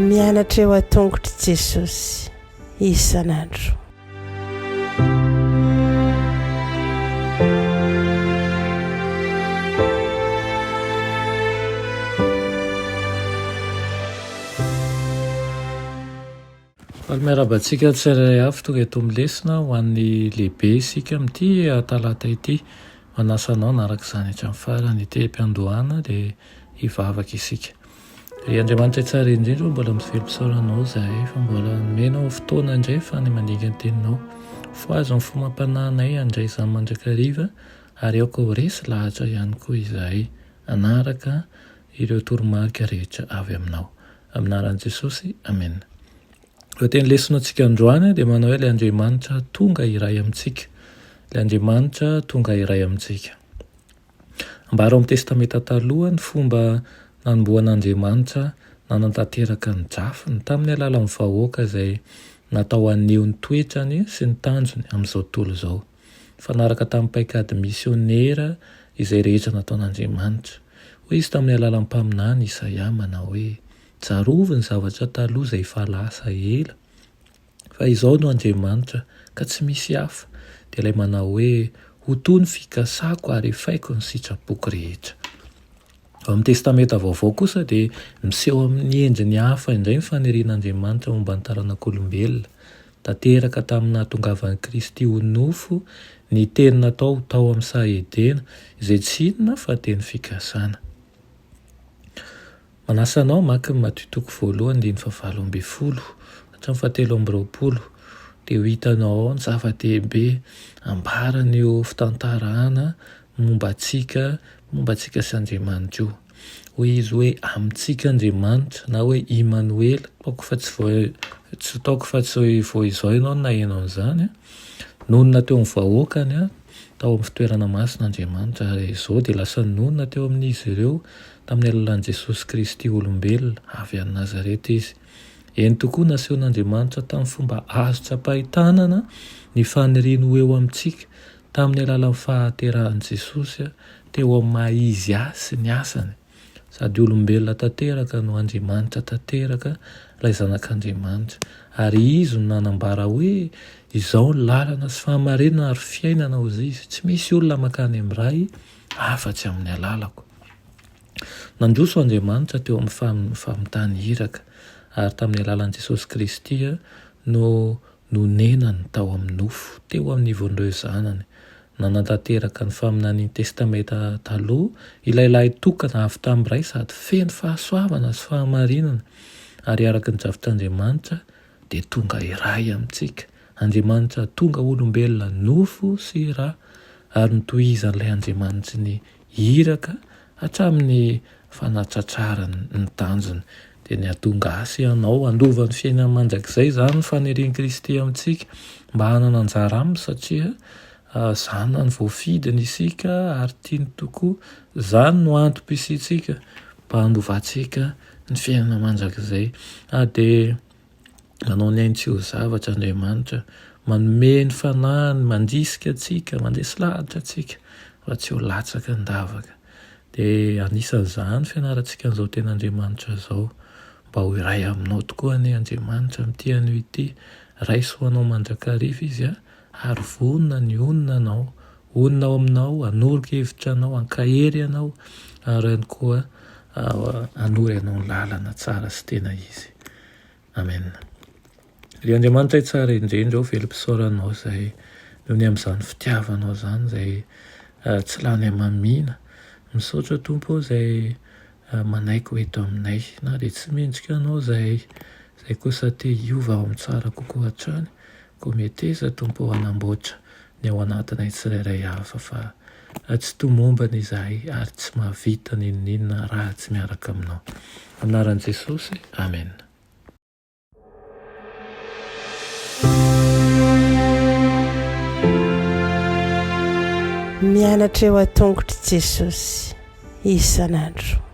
Mianatra eo an-tongotry Jesosy isan'andro. Miarabantsika tsirairay avy tonga eto amin'ny lesona ho an'ny lehibe isika amin'ity talata ity. Manasanao naraka izany hatramin'ny farany ity am-piandohana dia hivavaka isika. Dia Andriamanitra tsara indrindra mbola mivelom-pisaoranao izahay fa mbola nomenao fotoana indray fa ny mandinga ny teninao. Foazo ny fomam-panahinay handray izany mandrakariva ary aoka ho resy lahatra ihany koa izahay anaraka ireo toromarika rehetra avy aminao. Amin'ny anaran'i Jesosy, amen. Eo teny lesonantsika androany dia manao hoe ilay Andriamanitra tonga iray amintsika. Ilay Andriamanitra tonga iray amintsika. Ambara ao amin'ny testamenta taloha ny fomba nanomboan'Andriamanitra nanantanteraka ny jafiny tamin'ny alalan'ny vahoaka izay natao haneho ny toetrany sy ny tanjony amin'izao tontolo izao. Fanaraka tamin'ny paikady misionera izay rehetra nataon'Andriamanitra. Hoy izy tamin'ny alalan'ny mpaminany Isaia manao hoe tsarovy ny zavatra taloha izay efa lasa ela. Fa izao no Andriamanitra ka tsy misy hafa. Dia ilay manao hoe ho toy ny fikasako ary efaiko ny sitrapoko rehetra. Ao amin'ny testamenta vaovao kosa dia miseho amin'ny endriny hafa indray ny fanirian'Andriamanitra momba ny taranak'olombelona. Tanteraka tamin'ny nahatongavan'i Kristy ho nofo ny teny natao tao amin'ny sahedena izay tsy inona fa teny fikasana. Manasanao maka ny Matio toko voalohany 7:20 hatramin'ny 7:20 dia ho hitanao ao ny zava-dehibe ambarana eo fitantarana momba antsika sy Andriamanitra io. Hoy izy hoe amintsika Andriamanitra na hoe Immanuel, tsy taoko fa tsy vao izao ianao no nahenao an'izany. Nonona teo amin'ny vahoakany tao amin'ny fitoerana masin'Andriamanitra ary izao dia lasa nonona teo amin'izy ireo tamin'ny alalan'i Jesosy Kristy olombelona avy any Nazareta izy. Eny tokoa nasehon'Andriamanitra tamin'ny fomba azo tsapahitanana ny faniriany ho eo amintsika tamin'ny alalan'ny fahaterahan'i Jesosy teo amin'ny maha-izy azy sy ny asany. Sady olombelona tanteraka no Andriamanitra tanteraka ilay zanak'Andriamanitra. Ary izy no nanambara hoe izao ny lalana sy fahamarinana ary fiainana hozy izy. Tsy misy olona makany amin'ny ray afa-tsy amin'ny alalako. Nandroso Andriamanitra teo amin'ny famitany iraka ary tamin'ny alalan'i Jesosy Kristy no nonenany tao amin'ny nofo teo amin'ny ivon'ireo zanany. Nanantanteraka ny faminan'ny testamenta taloha ilay lahy tokana avy tamin'ny ray sady feno fahasoavana sy fahamarinana ary araka ny javitr'Andriamanitra dia tonga iray amintsika. Andriamanitra tonga olombelona nofo sy ra ary notohizan'ilay Andriamanitra ny iraka hatramin'ny fanatratrarany ny tanjony. Dia ny hahatonga asy ianao handova ny fiainana mandrakizay izany ny fanirian'i Kristy amintsika mba hanana anjara aminy satria izany ny voafidiny isika ary tiany tokoa. Izany no antom-pisiantsika mba handovatsika ny fiainana mandrakizay. Dia manao ny ainy tsy ho zavatra Andriamanitra, manome ny fanahiny, mandrisika antsika, mandresy lahatra antsika fa tsy ho latsaka ny davaka. Dia anisan'izany fianarantsika an'izao ten'Andriamanitra izao mba ho iray aminao tokoa ny Andriamanitra amin'ity anio ity. Raisoanao mandrakariva izy ary vonona ny onona anao, onona ao aminao, hanoroka hevitra anao, hankahery anao ary ihany koa hanory anao ny lalana tsara sy tena izy. Amen. Ry Andriamanitra tsara indrindra ao velom-pisaoranao izay noho ny amin'izany fitiavanao izany izay tsy lany hamamiana. Misaotra Tompo izay manaiky ho eto aminay na dia tsy mendrika anao izay kosa te hiova ao amin'ny tsara kokoa hatrany. Koa meteza Tompo hanamboatra ny ao anatinay tsirairay hafa fa tsy tomombana izahay ary tsy mahavita n'inona raha tsy miaraka aminao. Amin'ny anaran'i Jesosy, amen. Mianatra eo an-tongotry Jesosy isan'andro.